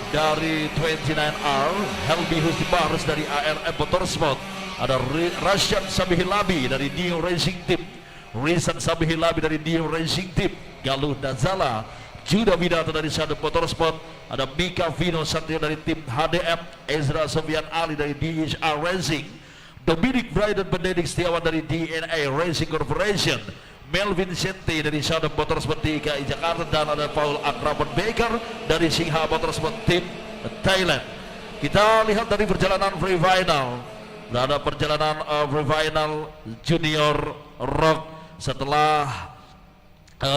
dari 29R, Helmi Husnibarus dari ARM Motorsport, ada Rashad Sabihilabi dari Neo Racing Team, Rizan Sabihilabi dari Neo Racing Team, Galuh Nazala, Judah Widata dari Shadow Motorsport, ada Mika Vino Satrio dari tim HDM, Ezra Sofian Ali dari DHR Racing, Dominic Bryden Benedict Setiawan dari DNA Racing Corporation, Melvin Sente dari Shadow Motorsport DKI Jakarta, dan ada Paul Akraban Baker dari Singha Motorsport Team Thailand. Kita lihat dari perjalanan free final. Ada perjalanan free final Junior Rock setelah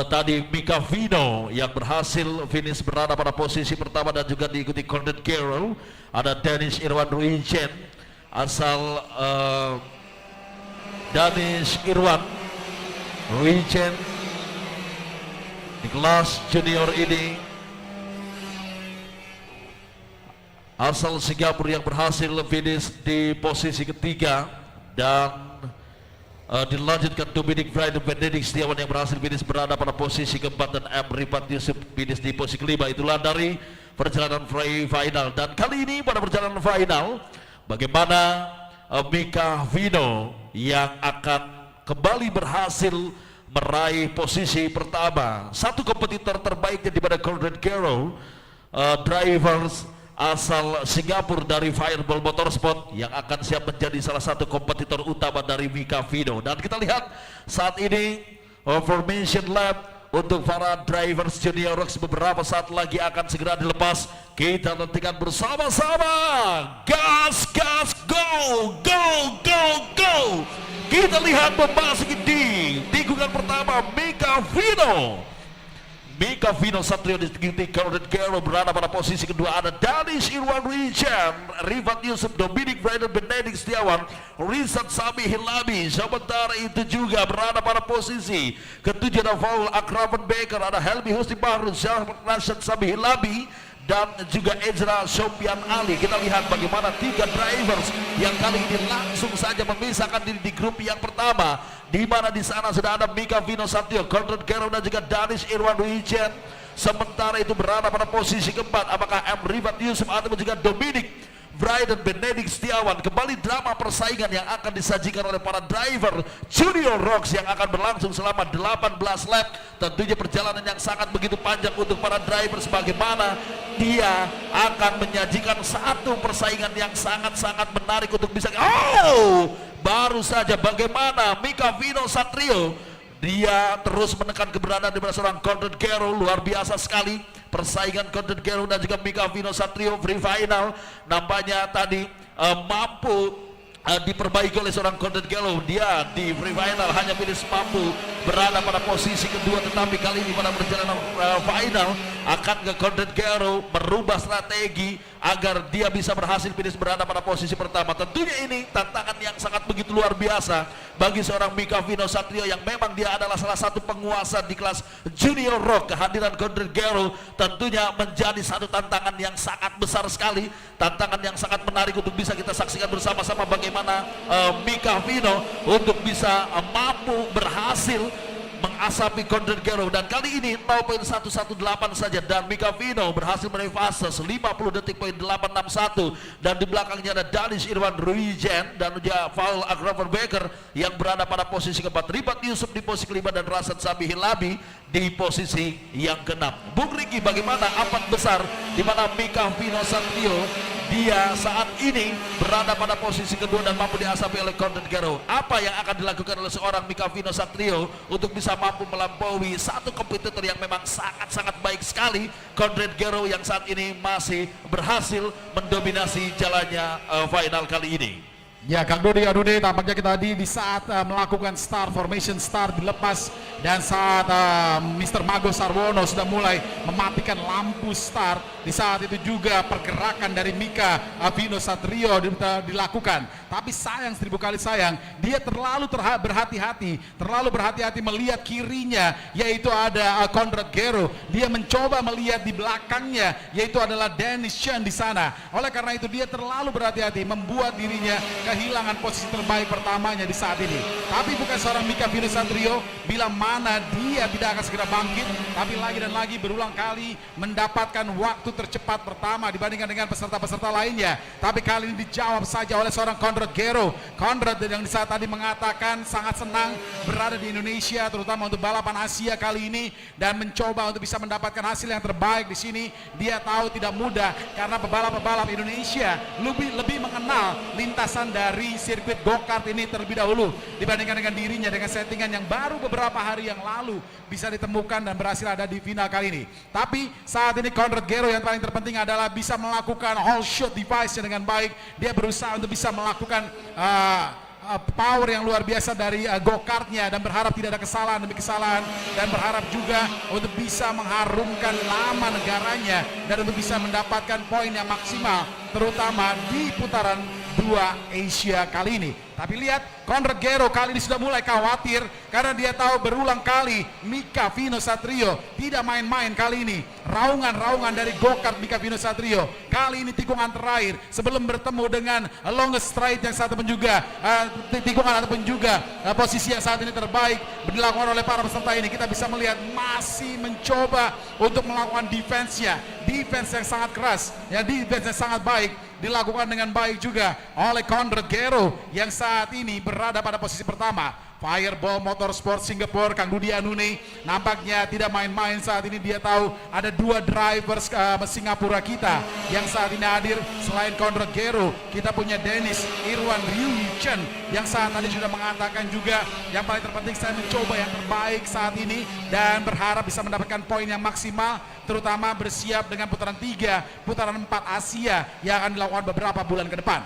tadi Mika Vino yang berhasil finish berada pada posisi pertama dan juga diikuti Condon Carroll. Ada Dennis Irwan Ruijen asal Dennis Irwan Ruijen di kelas junior ini asal Singapura yang berhasil finish di posisi ketiga, dan dilanjutkan Dominic Bryden Benedict Setiawan yang berhasil finish berada pada posisi keempat, dan M. Rifat Yusuf finish di posisi kelima. Itulah dari perjalanan free final. Dan kali ini pada perjalanan final, bagaimana Mika Vino yang akan kembali berhasil meraih posisi pertama, satu kompetitor terbaiknya di pada Condon Carroll, drivers asal Singapura dari Fireball Motorsport yang akan siap menjadi salah satu kompetitor utama dari Mika Vino. Dan kita lihat saat ini formation lap untuk para drivers Junior Rocks beberapa saat lagi akan segera dilepas. Kita nantikan bersama-sama. Gas, gas, go, go, go, go. Kita lihat memasuki di tikungan pertama Mika Vino. Mika Vino Satrio diikuti Condon Carroll, berada pada posisi kedua ada Dennis Irwan Ruijen, Rifat Yusuf, Dominic Bryden Benedict Setiawan, Rizat Sabihilabi. Sementara itu juga berada pada posisi ketujuh ada Paul Akraban Baker, ada Helmi Husnibarus, Rashad Sabihilabi, dan juga Ezra Sofian Ali. Kita lihat bagaimana tiga drivers yang kali ini langsung saja memisahkan diri di grup yang pertama, di mana di sana sudah ada Mika Vino Satrio, Condon Carroll, dan juga Dennis Irwan Ruijen. Sementara itu berada pada posisi keempat apakah M. Rifat Yusuf atau juga Dominic Bryden Benedict Setiawan. Kembali drama persaingan yang akan disajikan oleh para driver Junior Rocks yang akan berlangsung selama 18 lap. Tentunya perjalanan yang sangat begitu panjang untuk para driver, sebagaimana dia akan menyajikan satu persaingan yang sangat-sangat menarik untuk bisa baru saja bagaimana Mika Vino Satrio, dia terus menekan keberadaan di seorang Condon Carroll. Luar biasa sekali persaingan Condon Carroll dan juga Mika Vino Satrio free final. Nampaknya tadi mampu diperbaiki oleh seorang Condon Carroll. Dia di free final hanya finish mampu berada pada posisi kedua, tetapi kali ini pada perjalanan final akan ke Condon Carroll merubah strategi agar dia bisa berhasil finish berada pada posisi pertama. Tentunya ini tantangan yang sangat begitu luar biasa bagi seorang Mika Vino Satrio yang memang dia adalah salah satu penguasa di kelas Junior Rock. Kehadiran Condon Carroll tentunya menjadi satu tantangan yang sangat besar sekali, tantangan yang sangat menarik untuk bisa kita saksikan bersama-sama bagaimana Mika Vino untuk bisa mampu berhasil mengasapi Condon Carroll. Dan kali ini 0.118 saja, dan Mika Vino berhasil meraih fase 50 detik poin 861, dan di belakangnya ada Dennis Irwan Ruijen dan juga Paul Akraban Baker yang berada pada posisi keempat, Rifat Yusuf di posisi kelima, dan Rashad Sabihilabi di posisi yang keenam. Bung Riki, bagaimana empat besar di mana Mika Vino Satrio dia saat ini berada pada posisi kedua dan mampu diasapi oleh Condon Carroll? Apa yang akan dilakukan oleh seorang Mika Vino Satrio untuk bisa mampu melampaui satu kompetitor yang memang sangat-sangat baik sekali, Condon Carroll, yang saat ini masih berhasil mendominasi jalannya final kali ini? Ya, Kang Dodi Adude, tampaknya kita di saat melakukan start formation start dilepas, dan saat Mr. Mago Sarwono sudah mulai mematikan lampu start, di saat itu juga pergerakan dari Mika Vino Satrio dilakukan. Tapi sayang, 1000 kali sayang, dia terlalu berhati-hati melihat kirinya, yaitu ada Condon Carroll. Dia mencoba melihat di belakangnya, yaitu adalah Dennis Chen di sana. Oleh karena itu dia terlalu berhati-hati, membuat dirinya kehilangan posisi terbaik pertamanya di saat ini. Tapi bukan seorang Mika Vino Satrio, bila mana dia tidak akan segera bangkit, tapi lagi dan lagi berulang kali mendapatkan waktu tercepat pertama dibandingkan dengan peserta-peserta lainnya. Tapi kali ini dijawab saja oleh seorang Conrad Gero. Conrad yang di saat tadi mengatakan sangat senang berada di Indonesia, terutama untuk balapan Asia kali ini, dan mencoba untuk bisa mendapatkan hasil yang terbaik di sini. Dia tahu tidak mudah karena pebalap-pebalap Indonesia lebih mengenal lintasan dari sirkuit go-kart ini terlebih dahulu dibandingkan dengan dirinya, dengan settingan yang baru beberapa hari yang lalu bisa ditemukan dan berhasil ada di final kali ini. Tapi saat ini Conrad Gero yang paling terpenting adalah bisa melakukan whole shot device-nya dengan baik. Dia berusaha untuk bisa melakukan power yang luar biasa dari go-kartnya dan berharap tidak ada kesalahan demi kesalahan, dan berharap juga untuk bisa mengharumkan nama negaranya dan untuk bisa mendapatkan poin yang maksimal terutama di putaran 2 Asia kali ini. Tapi lihat, Conrad Gero kali ini sudah mulai khawatir karena dia tahu berulang kali Mika Vino Satrio tidak main-main kali ini. Raungan-raungan dari go-kart Mika Vino Satrio. Kali ini tikungan terakhir sebelum bertemu dengan longest stride yang saat pun juga tikungan ataupun juga posisi yang saat ini terbaik dilakukan oleh para peserta ini. Kita bisa melihat masih mencoba untuk melakukan defense-nya. Defense yang sangat keras, ya, defense yang sangat baik dilakukan dengan baik juga oleh Conrad Gero yang saat ini berada pada posisi pertama. Fireball Motorsport Singapore, Kang Dudi Anune nampaknya tidak main-main saat ini. Dia tahu ada dua drivers Singapura kita yang saat ini hadir. Selain Conrad Gero, kita punya Dennis Irwan Ryu Chen yang saat tadi sudah mengatakan juga yang paling terpenting saya mencoba yang terbaik saat ini dan berharap bisa mendapatkan poin yang maksimal, terutama bersiap dengan putaran 3, putaran 4 Asia yang akan dilakukan beberapa bulan ke depan.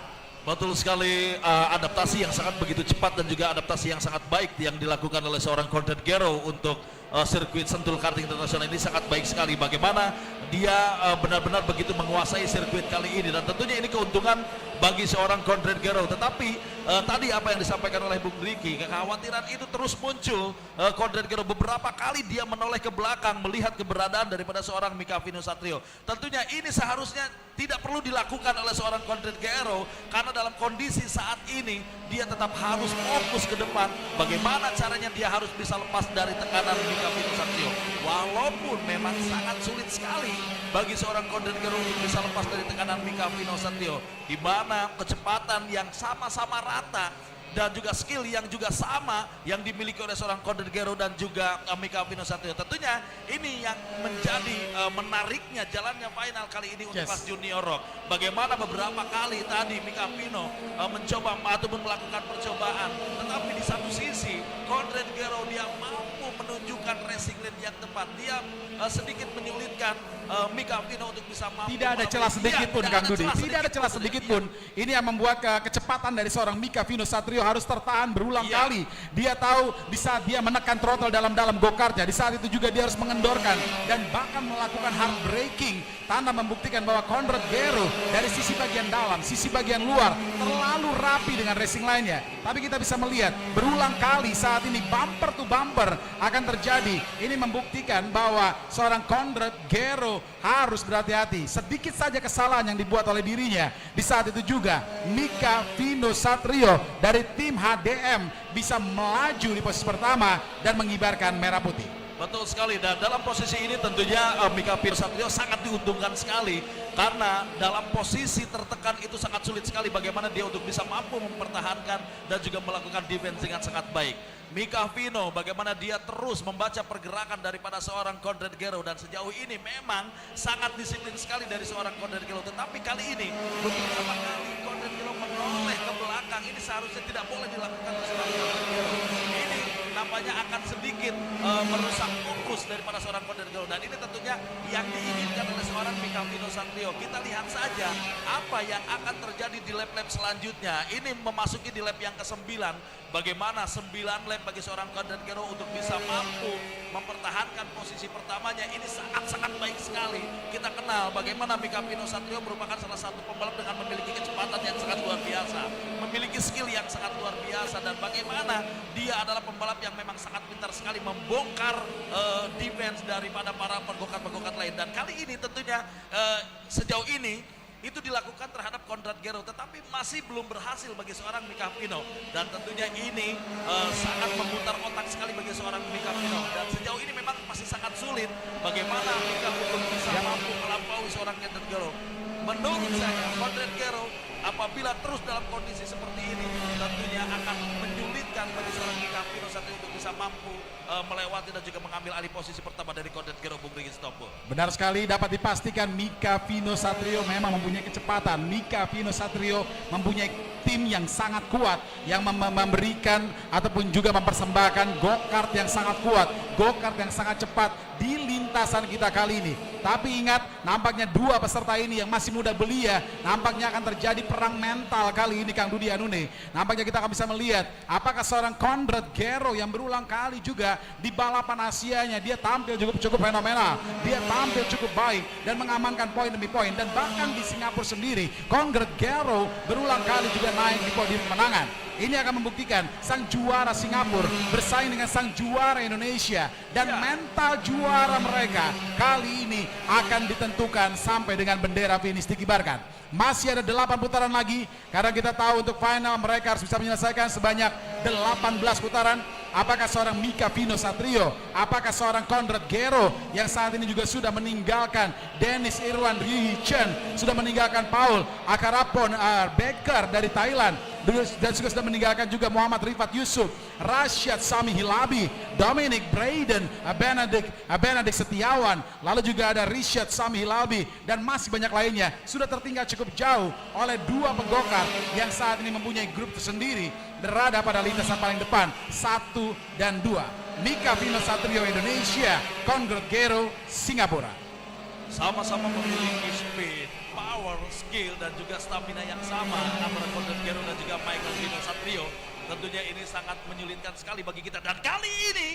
Betul sekali, adaptasi yang sangat begitu cepat dan juga adaptasi yang sangat baik yang dilakukan oleh seorang Conrad Gero untuk sirkuit Sentul Karting Internasional ini sangat baik sekali. Bagaimana dia benar-benar begitu menguasai sirkuit kali ini, dan tentunya ini keuntungan bagi seorang Conrad Gero. Tetapi tadi apa yang disampaikan oleh Bung Riki, kekhawatiran itu terus muncul. Conrad Gero beberapa kali dia menoleh ke belakang melihat keberadaan daripada seorang Mika Vino Satrio. Tentunya ini seharusnya tidak perlu dilakukan oleh seorang Conrad Gero karena dalam kondisi saat ini dia tetap harus fokus ke depan. Bagaimana caranya dia harus bisa lepas dari tekanan Mika Vino Satrio. Walaupun memang sangat sulit sekali bagi seorang Conrad Gero untuk bisa lepas dari tekanan Mika Vino Satrio, di mana kecepatan yang sama-sama rata dan juga skill yang juga sama yang dimiliki oleh seorang Conrad Gero dan juga Mika Vino Satrio. Tentunya ini yang menjadi menariknya jalannya final kali ini untuk kelas junior rock. Bagaimana beberapa kali tadi Mika Vino mencoba ataupun melakukan percobaan, tetapi di satu sisi Conrad Gero dia mampu menunjukkan racing lane yang tepat. Dia sedikit menyulitkan Mika Vino untuk bisa mampu. Tidak ada celah sedikit pun, Kang Dudi. Tidak ada celah sedikit pun. Ini yang membuat kecepatan dari seorang Mika Vino Satrio harus tertahan berulang kali. Dia tahu di saat dia menekan throttle dalam go-kartnya, di saat itu juga dia harus mengendorkan dan bahkan melakukan hard braking, tanda membuktikan bahwa Conrad Gero dari sisi bagian dalam, sisi bagian luar terlalu rapi dengan racing lainnya. Tapi kita bisa melihat berulang kali saat ini bumper to bumper akan terjadi. Ini membuktikan bahwa seorang Conrad Gero harus berhati-hati. Sedikit saja kesalahan yang dibuat oleh dirinya. Di saat itu juga Mika Vino Satrio dari tim HDM bisa melaju di posisi pertama dan mengibarkan merah putih. Betul sekali, dan dalam posisi ini tentunya Mika Vino Satrio sangat diuntungkan sekali karena dalam posisi tertekan itu sangat sulit sekali bagaimana dia untuk bisa mampu mempertahankan dan juga melakukan defense dengan sangat baik. Mika Vino bagaimana dia terus membaca pergerakan daripada seorang Conrad Gero, dan sejauh ini memang sangat disiplin sekali dari seorang Conrad Gero. Tetapi kali ini beberapa kali Conrad Gero menoleh ke belakang, ini seharusnya tidak boleh dilakukan oleh seorang Conrad Gero. Ini nampaknya akan sedikit merusak fokus daripada seorang Conrad Gero, dan ini tentunya yang diinginkan oleh seorang Mika Vino Satrio. Kita lihat saja apa yang akan terjadi di lap-lap selanjutnya. Ini memasuki di lap yang ke-9. Bagaimana 9 lap bagi seorang Conrad Gero untuk bisa mampu mempertahankan posisi pertamanya, ini sangat-sangat baik sekali. Kita kenal bagaimana Mika Vino Satrio merupakan salah satu pembalap dengan memiliki kecepatan yang sangat luar biasa, memiliki skill yang sangat luar biasa, dan bagaimana dia adalah pembalap yang memang sangat pintar sekali membongkar defense daripada para penggokat-penggokat lain. Dan kali ini tentunya sejauh ini itu dilakukan terhadap Conrad Gero, tetapi masih belum berhasil bagi seorang Mika Pino. Dan tentunya ini sangat memutar otak sekali bagi seorang Mika Pino. Dan sejauh ini memang masih sangat sulit bagaimana Mika Pino bisa mampu melampaui seorang Conrad Gero. Menurut saya, Conrad Gero apabila terus dalam kondisi seperti ini tentunya akan menyulitkan bagi seorang Mika Pino Satrio untuk bisa mampu melewati dan juga mengambil alih posisi pertama dari Conrad Gero, Bung Rigi Stompo. Benar sekali, dapat dipastikan Mika Pino Satrio memang mempunyai kecepatan. Mika Pino Satrio mempunyai tim yang sangat kuat yang memberikan ataupun juga mempersembahkan go-kart yang sangat kuat, go-kart yang sangat cepat di lintasan kita kali ini. Tapi ingat, nampaknya dua peserta ini yang masih muda belia, nampaknya akan terjadi perang mental kali ini, Kang Dudi Anune. Nampaknya kita akan bisa melihat apakah seorang Conrad Gero yang berulang kali juga di balapan Asianya dia tampil cukup fenomenal, dia tampil cukup baik dan mengamankan poin demi poin. Dan bahkan di Singapura sendiri Conrad Gero berulang kali juga naik di podium kemenangan. Ini akan membuktikan sang juara Singapura bersaing dengan sang juara Indonesia, dan mental juara mereka kali ini akan ditentukan sampai dengan bendera finish dikibarkan. Masih ada 8 putaran lagi karena kita tahu untuk final mereka harus bisa menyelesaikan sebanyak 18 putaran. Apakah seorang Mika Pino Satrio, apakah seorang Conrad Gero yang saat ini juga sudah meninggalkan Dennis Irwan Ryu Chen, sudah meninggalkan Paul Akarapon Becker dari Thailand, dan juga sudah meninggalkan juga Muhammad Rifat Yusuf, Rashad Sami Hilabi, Dominic Braden, Benedict Setiawan, lalu juga ada Rishad Sami Hilabi, dan masih banyak lainnya sudah tertinggal cukup jauh oleh dua pegokar yang saat ini mempunyai grup tersendiri berada pada lintasan paling depan 1 dan 2. Mika Pino Satrio Indonesia, Conrad Gero Singapura. Sama-sama memiliki speed, power, skill dan juga stamina yang sama antara Conrad Gero dan juga Michael Pino Satrio. Tentunya ini sangat menyulitkan sekali bagi kita, dan kali ini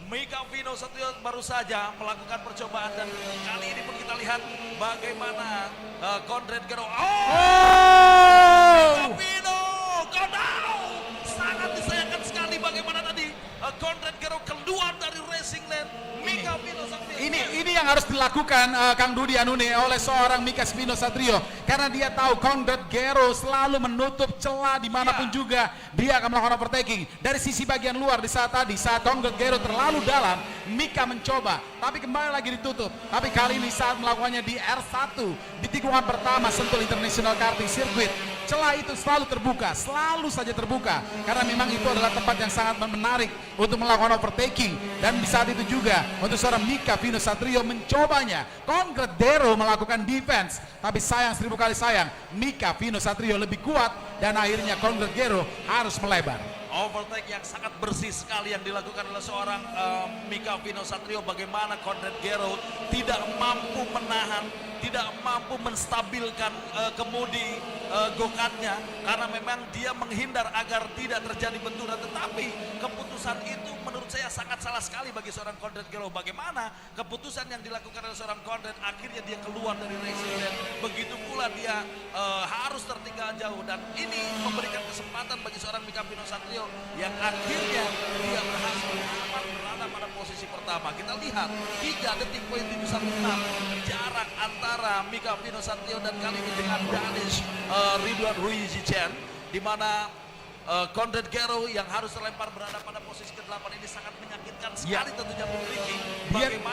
Mika Pino Satrio baru saja melakukan percobaan, dan kali ini pun kita lihat bagaimana Conrad Gero Mika Pino sangat disayangkan sekali bagaimana tadi Conrad Gero keluar dari racing lane. Mika Pino Satrio Ini yang harus dilakukan Kang Dudi Anune oleh seorang Mika Pino Satrio, karena dia tahu Conrad Gero selalu menutup celah dimanapun juga dia akan melakukan overtaking. Dari sisi bagian luar di saat Conrad Gero terlalu dalam, Mika mencoba tapi kembali lagi ditutup. Tapi kali ini saat melakukannya di R1 di tikungan pertama Sentul International Karting Circuit, celah itu selalu terbuka, selalu saja terbuka, karena memang itu adalah tempat yang sangat menarik untuk melakukan overtaking. Dan di saat itu juga untuk seorang Mika Pino Satrio mencobanya, Conrad Gero melakukan defense, tapi sayang, 1000 kali sayang, Mika Pino Satrio lebih kuat dan akhirnya Conrad Gero harus melebar. Overtake yang sangat bersih sekali yang dilakukan oleh seorang Mika Pino Satrio. Bagaimana Conrad Gero tidak mampu menahan, tidak mampu menstabilkan kemudi go-kartnya, karena memang dia menghindar agar tidak terjadi benturan. Tetapi keputusan itu menurut saya sangat salah sekali bagi seorang Conrad Gero. Bagaimana keputusan yang dilakukan oleh seorang Conrad, akhirnya dia keluar dari racing lane, begitu pula dia harus tertinggal jauh, dan ini memberikan kesempatan bagi seorang Mika Pino Satrio yang akhirnya dia berhasil berada pada posisi pertama. Kita lihat 3 detik poin 716 jarak antara Mika Pino Satrio dan kali ini dengan Danish Ridwan Ryu Chen, di mana Conrad Gero yang harus terlempar berada pada posisi ke-8 ini sangat menyakitkan sekali tentunya memiliki.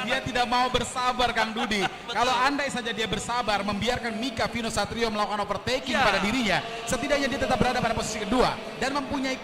Dia tidak mau bersabar, Kang Dudi. Kalau andai saja dia bersabar membiarkan Mika Pino Satrio melakukan overtaking pada dirinya, setidaknya dia tetap berada pada posisi kedua dan mempunyai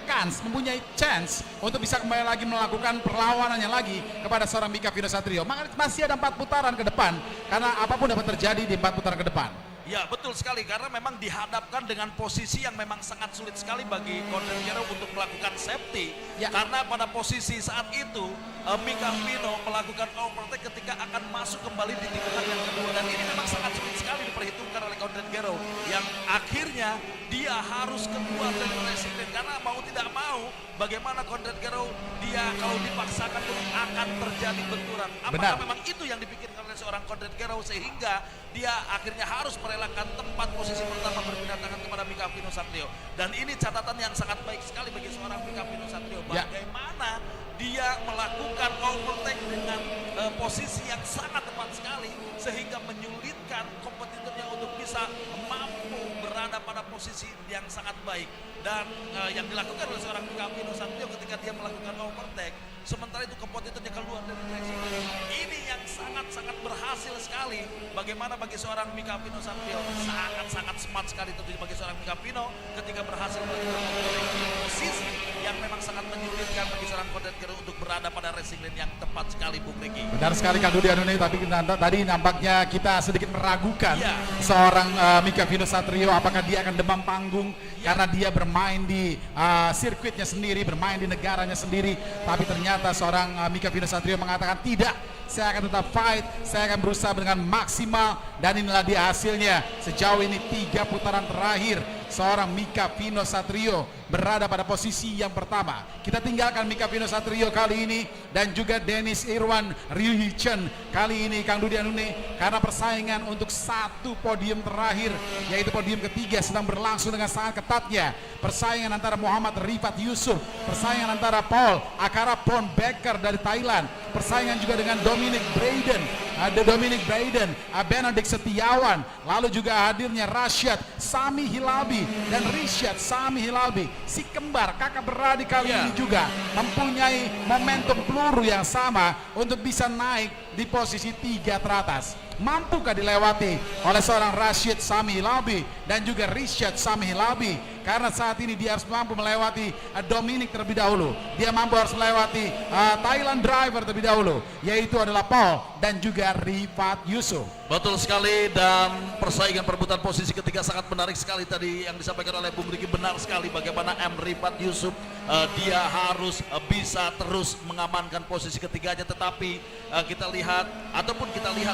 chance untuk bisa kembali lagi melakukan perlawanannya lagi kepada seorang Mika Pino Satrio. Masih ada 4 putaran ke depan, karena apapun dapat terjadi di 4 putaran ke depan. Ya, betul sekali, karena memang dihadapkan dengan posisi yang memang sangat sulit sekali bagi Conrad Gero untuk melakukan safety. Karena pada posisi saat itu Mika Pino melakukan overtake ketika akan masuk kembali di tikungan yang kedua, dan ini memang sangat sulit sekali diperhitungkan oleh Conrad Gero yang akhirnya dia harus keluar dari racing lane, karena mau tidak mau bagaimana Conrad Gero dia kalau dipaksakan pun akan terjadi benturan. Apakah memang itu yang dipikirkan oleh oleh seorang Conrad Gero sehingga dia akhirnya harus merelakan tempat posisi pertama berpindah tangan kepada Mika Vino Satrio. Dan ini catatan yang sangat baik sekali bagi seorang Mika Vino Satrio. Bagaimana dia melakukan overtake dengan posisi yang sangat tepat sekali sehingga menyulitkan kompetitornya untuk bisa mampu berada pada posisi yang sangat baik. Dan yang dilakukan oleh seorang Mika Vino Satrio ketika dia melakukan overtake, sementara itu kompetitornya keluar dari racing. Ini yang sangat-sangat berhasil sekali. Bagaimana bagi seorang Mika Vino Satrio, sangat-sangat smart sekali tentunya bagi seorang Mika Vino ketika berhasil melakukan posisi yang memang sangat menyulitkan bagi seorang Conrad Gero untuk berada pada racing lane yang tepat sekali, Bung Riki. Benar sekali Kang Dudi Anune, tapi tadi nampaknya kita sedikit meragukan seorang Mika Vino Satrio apakah dia akan demam panggung karena dia bermain di sirkuitnya sendiri, bermain di negaranya sendiri, tapi ternyata seorang Mika Vino Satrio mengatakan tidak, saya akan tetap fight, saya akan berusaha dengan maksimal, dan inilah dia hasilnya. Sejauh ini 3 putaran terakhir seorang Mika Vino Satrio berada pada posisi yang pertama. Kita tinggalkan Mika Vino Satrio kali ini dan juga Dennis Irwan Ryuhi Chen kali ini, Kang Dudi Anune, karena persaingan untuk 1 podium terakhir, yaitu podium ketiga, sedang berlangsung dengan sangat ketatnya. Persaingan antara Muhammad Rifat Yusuf, persaingan antara Paul Akarapon Becker dari Thailand, persaingan juga dengan Dominic Braden, Benedict Setiawan, lalu juga hadirnya Rashad Sami Hilabi dan Rishad Sami Hilabi, si kembar kakak beradik kali ini juga mempunyai momentum peluru yang sama untuk bisa naik di posisi 3 teratas. Mampukah dilewati oleh seorang Rashid Sami Hilabi dan juga Rishad Sami Hilabi? Karena saat ini dia harus mampu melewati Dominic terlebih dahulu. Dia mampu harus melewati Thailand driver terlebih dahulu, yaitu adalah Paul dan juga Rifat Yusuf. Betul sekali, dan persaingan perebutan posisi ketiga sangat menarik sekali tadi yang disampaikan oleh Bung Riki. Benar sekali bagaimana M. Rifat Yusuf dia harus bisa terus mengamankan posisi ketiganya, tetapi kita lihat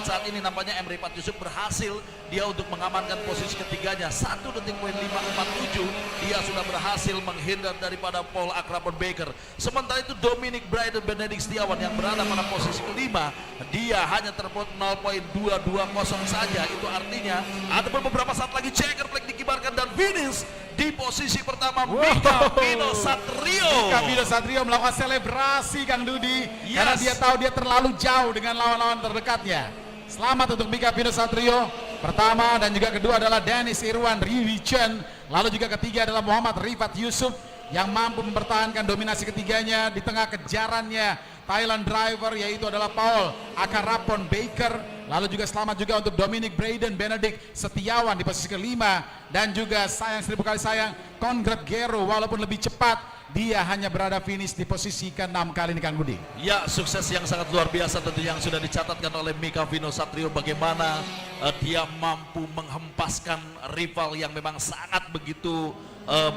saat ini nampaknya M. Rifat Yusuf berhasil dia untuk mengamankan posisi ketiganya. 1 detik poin 547 dia sudah berhasil menghindar daripada Paul Akrapon Baker. Sementara itu Dominic Braden Benedict Setiawan yang berada pada posisi kelima, dia hanya terpaut 0.220 saja. Itu artinya ada beberapa saat lagi checker flag dikibarkan dan finish di posisi pertama Mika Vino Satrio. Mika Vino Satrio melakukan selebrasi, Kang Dudi, karena dia tahu dia terlalu jauh dengan lawan-lawan terdekatnya. Selamat untuk Mika Vino Satrio. Pertama dan juga kedua adalah Dennis Irwan Ryuhi Chen. Lalu juga ketiga adalah Muhammad Rifat Yusuf yang mampu mempertahankan dominasi ketiganya di tengah kejarannya Thailand driver, yaitu adalah Paul Akarapon Baker. Lalu juga selamat juga untuk Dominic Braden Benedict Setiawan di posisi kelima, dan juga sayang 1000 kali sayang Conrad Gero, walaupun lebih cepat dia hanya berada finish di posisi ke-6 kali ini, Kang Budi. Ya, sukses yang sangat luar biasa tentunya yang sudah dicatatkan oleh Mika Vino Satrio. Bagaimana dia mampu menghempaskan rival yang memang sangat begitu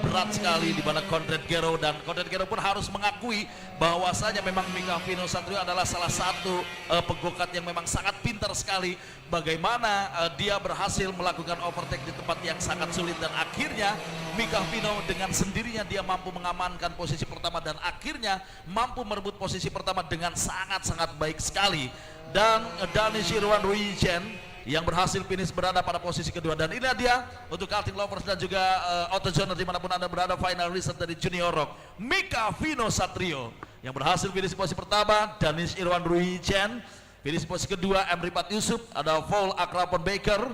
berat sekali di mana Conrad Gero, dan Conrad Gero pun harus mengakui bahwasanya memang Mika Vino Satrio adalah salah satu pegokat yang memang sangat pintar sekali. Bagaimana dia berhasil melakukan overtake di tempat yang sangat sulit, dan akhirnya Mika Vino dengan sendirinya dia mampu mengamankan posisi pertama dan akhirnya mampu merebut posisi pertama dengan sangat-sangat baik sekali. Dan Danish Irwan Ryuhi Chen yang berhasil finish berada pada posisi kedua. Dan inilah dia untuk karting lovers dan juga autozoner dimanapun anda berada, final result dari Junior Rock, Mika Vino Satrio yang berhasil finish posisi pertama, Danish Irwan Ryuhi Chen finish posisi kedua, M. Rifat Yusuf, ada Paul Akrapon Baker,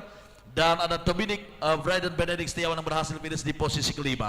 dan ada Dominic Braden Benedict Setiawan yang berhasil finish di posisi kelima.